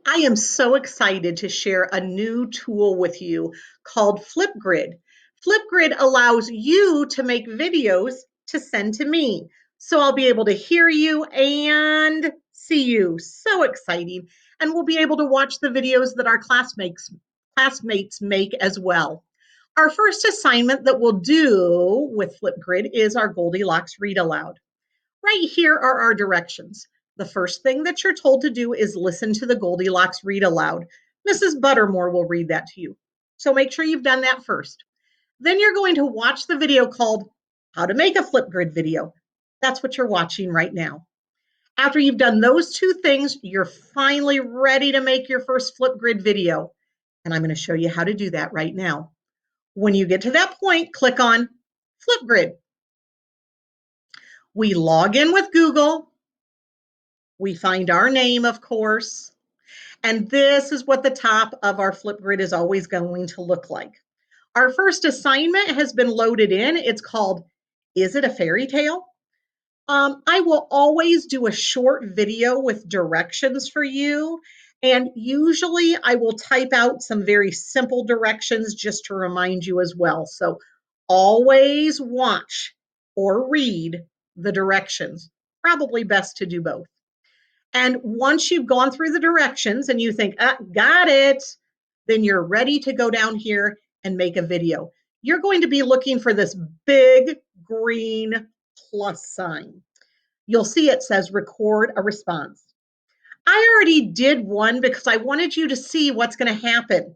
I am so excited to share a new tool with you called Flipgrid. Flipgrid allows you to make videos to send to me. So I'll be able to hear you and see you. So exciting. And we'll be able to watch the videos that our classmates make as well. Our first assignment that we'll do with Flipgrid is our Goldilocks Read Aloud. Right here are our directions. The first thing that you're told to do is listen to the Goldilocks read aloud. Mrs. Buttermore will read that to you. So make sure you've done that first. Then you're going to watch the video called How to Make a Flipgrid Video. That's what you're watching right now. After you've done those two things, you're finally ready to make your first Flipgrid video. And I'm going to show you how to do that right now. When you get to that point, click on Flipgrid. We log in with Google. We find our name, of course, and this is what the top of our Flipgrid is always going to look like. Our first assignment has been loaded in. It's called, Is It a Fairy Tale? I will always do a short video with directions for you, and usually I will type out some very simple directions just to remind you as well. So always watch or read the directions. Probably best to do both. And once you've gone through the directions and you think, got it, then you're ready to go down here and make a video. You're going to be looking for this big green plus sign. You'll see it says record a response. I already did one because I wanted you to see what's going to happen.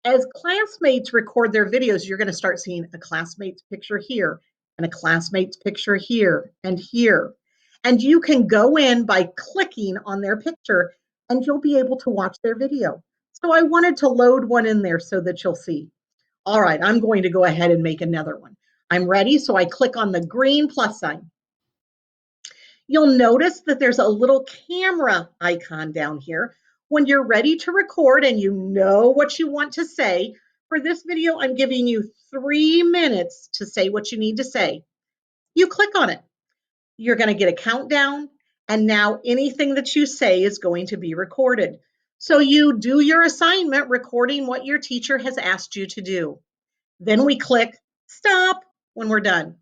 As classmates record their videos, you're going to start seeing a classmate's picture here and a classmate's picture here and here. And you can go in by clicking on their picture and you'll be able to watch their video. So I wanted to load one in there so that you'll see. All right, I'm going to go ahead and make another one. I'm ready, so I click on the green plus sign. You'll notice that there's a little camera icon down here. When you're ready to record and you know what you want to say, for this video, I'm giving you 3 minutes to say what you need to say. You click on it. You're going to get a countdown, and now anything that you say is going to be recorded. So you do your assignment recording what your teacher has asked you to do. Then we click stop when we're done.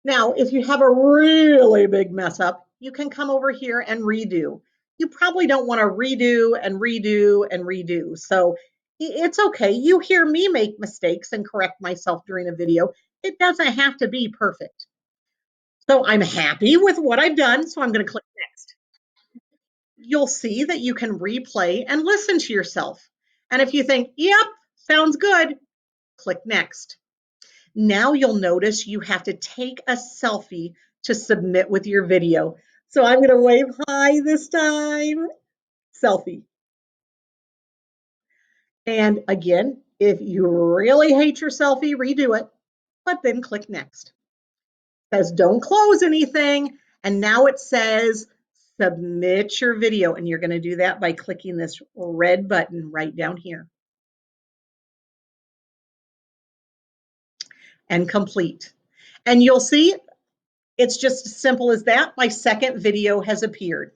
Now, if you have a really big mess up, you can come over here and redo. You probably don't want to redo and redo and redo. So it's okay. You hear me make mistakes and correct myself during a video. It doesn't have to be perfect. So I'm happy with what I've done, so I'm going to click next. You'll see that you can replay and listen to yourself. And if you think, yep, sounds good, click next. Now you'll notice you have to take a selfie to submit with your video. So I'm going to wave hi this time. Selfie. And again, if you really hate your selfie, redo it, but then click next. It says don't close anything. And now it says submit your video. And you're going to do that by clicking this red button right down here. And complete. And you'll see it's just as simple as that. My second video has appeared.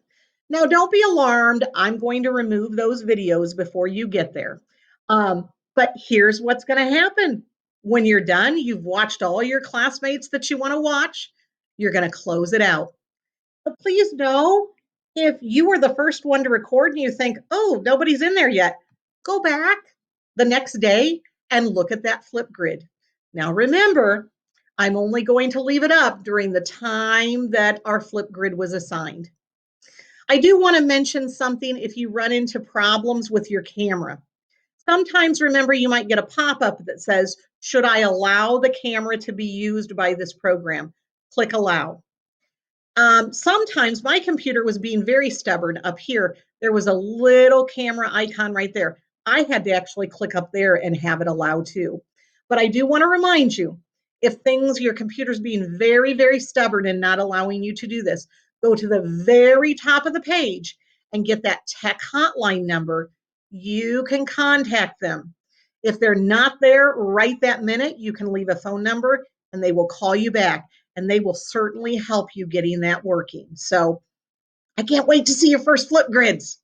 Now, don't be alarmed. I'm going to remove those videos before you get there. But here's what's going to happen. When you're done, you've watched all your classmates that you want to watch. You're going to close it out. But please know, if you were the first one to record and you think, oh, nobody's in there yet, go back the next day and look at that Flipgrid. Now, remember, I'm only going to leave it up during the time that our Flipgrid was assigned. I do want to mention something if you run into problems with your camera. Sometimes, remember, you might get a pop-up that says, should I allow the camera to be used by this program? Click allow. Sometimes my computer was being very stubborn up here. There was a little camera icon right there. I had to actually click up there and have it allow too. But I do want to remind you, if your computer's being very, very stubborn and not allowing you to do this, go to the very top of the page and get that tech hotline number. You can contact them. If they're not there right that minute, you can leave a phone number and they will call you back. And they will certainly help you getting that working. So I can't wait to see your first Flipgrids.